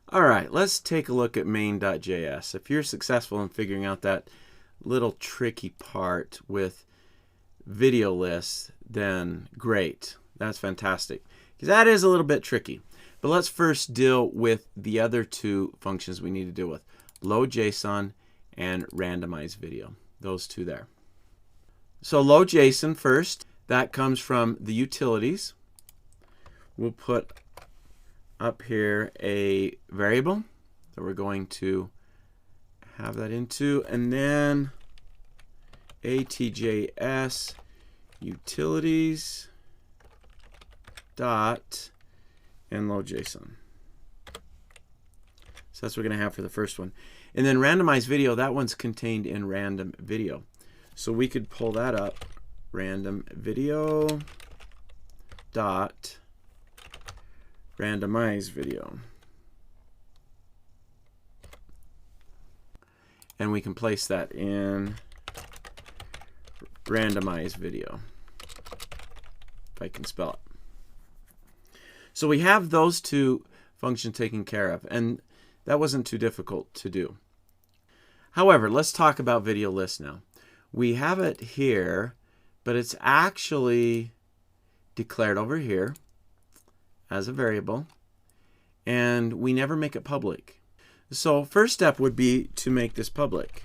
All right, let's take a look at main.js. If you're successful in figuring out that little tricky part with video lists, then great. That's fantastic. Because that is a little bit tricky. But let's first deal with the other two functions we need to deal with. Load JSON and randomize video. Those two there. So load JSON first. That comes from the utilities. We'll put up here a variable that we're going to have that into, and then ATJS utilities dot and load JSON. So that's what we're going to have for the first one. And then randomize video, that one's contained in random video. So we could pull that up, random video dot randomize video. And we can place that in randomize video, if I can spell it. So we have those two functions taken care of, and that wasn't too difficult to do. However, let's talk about video list now. We have it here, but it's actually declared over here as a variable, and we never make it public. So first step would be to make this public.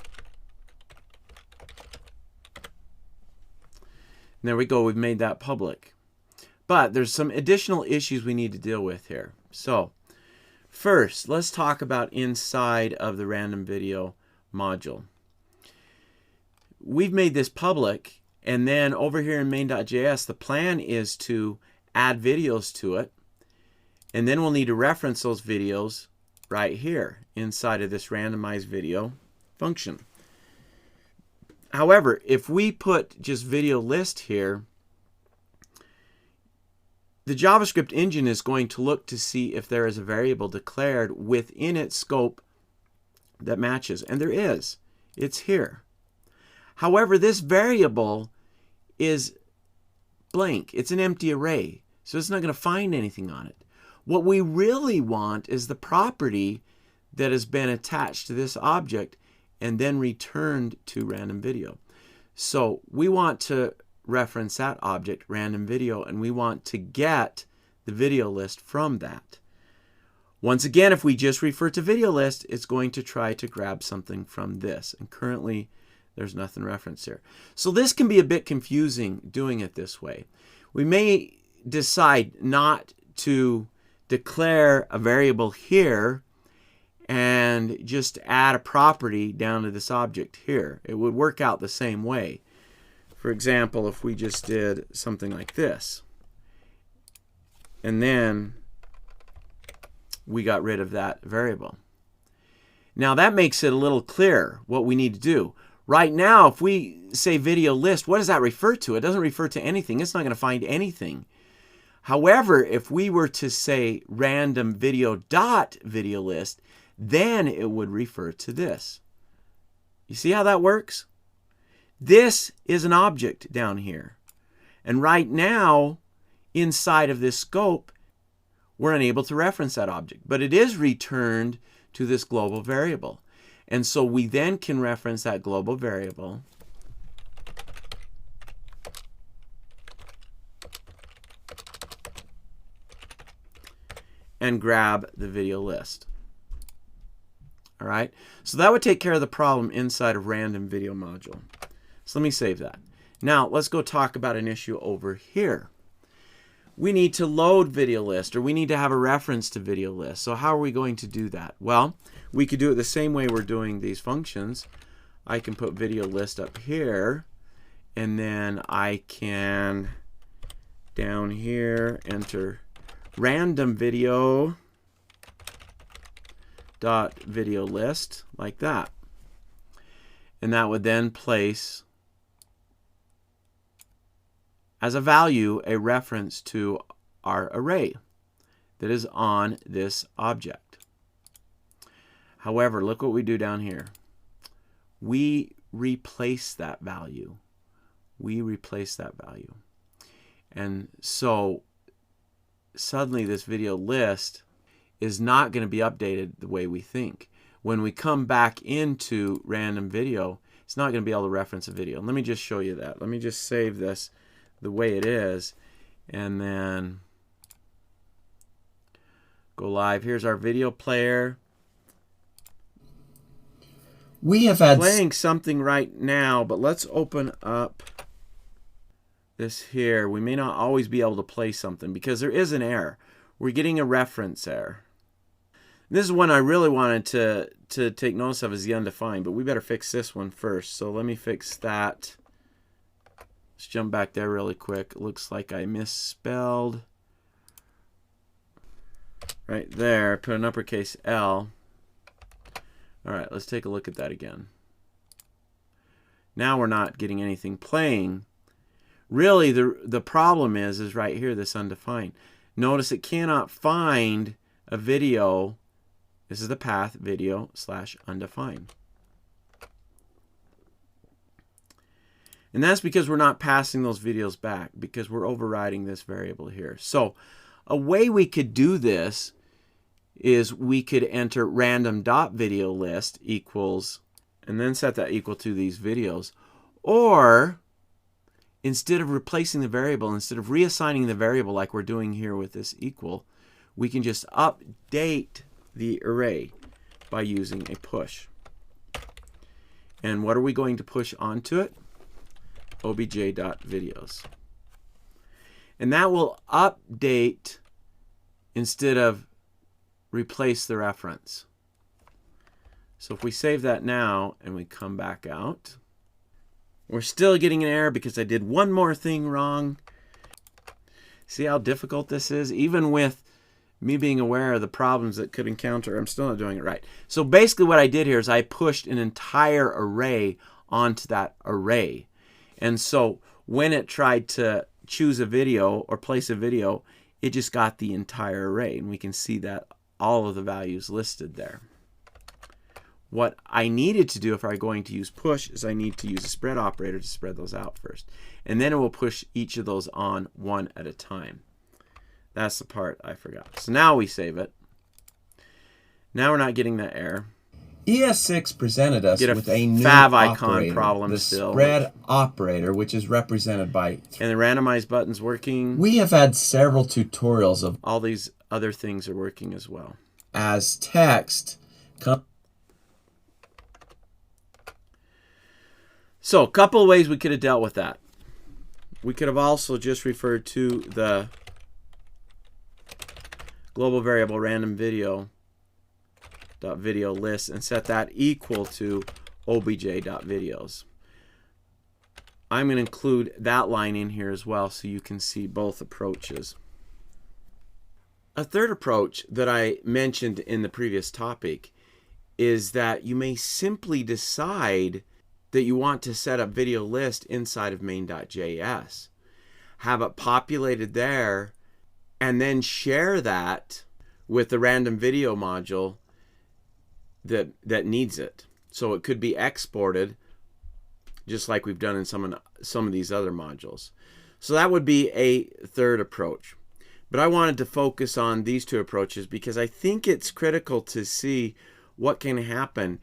And there we go, we've made that public. But there's some additional issues we need to deal with here. So first, let's talk about inside of the random video module. We've made this public, and then over here in main.js, the plan is to add videos to it. And then we'll need to reference those videos right here inside of this randomized video function. However, if we put just video list here, the JavaScript engine is going to look to see if there is a variable declared within its scope that matches. And there is. It's here. However, this variable is blank. It's an empty array. So it's not going to find anything on it. What we really want is the property that has been attached to this object and then returned to random video. So we want to reference that object, random video, and we want to get the video list from that. Once again, if we just refer to video list, it's going to try to grab something from this. And currently, there's nothing referenced here. So this can be a bit confusing doing it this way. We may decide not to declare a variable here and just add a property down to this object here. It would work out the same way. For example, if we just did something like this, and then we got rid of that variable. Now that makes it a little clearer what we need to do. Right now, if we say video list, what does that refer to? It doesn't refer to anything. It's not going to find anything. However, if we were to say random video dot video list, then it would refer to this. You see how that works? This is an object down here. And right now, inside of this scope, we're unable to reference that object. But it is returned to this global variable. And so we then can reference that global variable and grab the video list. All right, so that would take care of the problem inside of random video module. So let me save that. Now let's go talk about an issue over here. We need to load video list, or we need to have a reference to video list. So how are we going to do that? Well, we could do it the same way we're doing these functions. I can put video list up here, and then I can down here enter random video dot video list like that, and that would then place as a value a reference to our array that is on this object. However, look what we do down here. We replace that value. We replace that value. And so suddenly this video list is not going to be updated the way we think. When we come back into random video, it's not going to be able to reference a video. Let me just show you that. Let me just save this the way it is, and then go live. Here's our video player. We have had playing something right now, but let's open up this here. We may not always be able to play something because there is an error. We're getting a reference error. This is one I really wanted to take notice of, is the undefined, but we better fix this one first. So let me fix that. Let's jump back there really quick. It looks like I misspelled right there. Put an uppercase L. All right, let's take a look at that again. Now we're not getting anything playing. Really, the problem is right here, this undefined. Notice it cannot find a video. This is the path, video / undefined. And that's because we're not passing those videos back, because we're overriding this variable here. So a way we could do this is we could enter random.videolist equals, and then set that equal to these videos. Or instead of replacing the variable, instead of reassigning the variable like we're doing here with this equal, we can just update the array by using a push. And what are we going to push onto it? obj.videos. And that will update instead of replace the reference. So if we save that now and we come back out, we're still getting an error because I did one more thing wrong. See how difficult this is? Even with me being aware of the problems that could encounter, I'm still not doing it right. So basically what I did here is I pushed an entire array onto that array. And so when it tried to choose a video or place a video, it just got the entire array. And we can see that all of the values listed there. What I needed to do if I'm going to use push is I need to use a spread operator to spread those out first. And then it will push each of those on one at a time. That's the part I forgot. So now we save it. Now we're not getting that error. ES6 presented us with a new fav icon operator, problem the still. spread operator, which is represented by... And the randomize button's working. We have had several tutorials of... All these other things are working as well. As text... So a couple of ways we could have dealt with that. We could have also just referred to the global variable random video list and set that equal to obj.videos. I'm going to include that line in here as well so you can see both approaches. A third approach that I mentioned in the previous topic is that you may simply decide that you want to set up video list inside of main.js. Have it populated there, and then share that with the random video module that needs it. So it could be exported just like we've done in some of these other modules. So that would be a third approach. But I wanted to focus on these two approaches because I think it's critical to see what can happen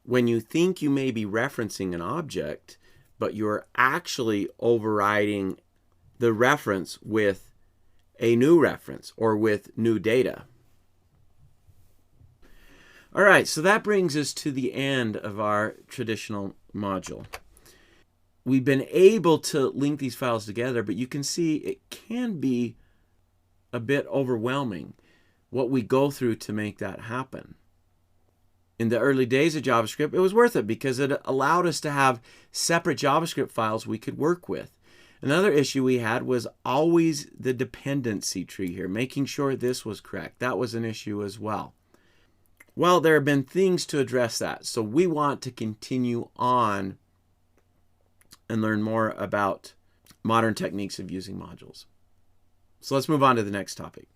when you think you may be referencing an object, but you're actually overriding the reference with a new reference or with new data. All right, so that brings us to the end of our traditional module. We've been able to link these files together, but you can see it can be a bit overwhelming what we go through to make that happen. In the early days of JavaScript, it was worth it because it allowed us to have separate JavaScript files we could work with. Another issue we had was always the dependency tree here, making sure this was correct. That was an issue as well. Well, there have been things to address that, so we want to continue on and learn more about modern techniques of using modules. So let's move on to the next topic.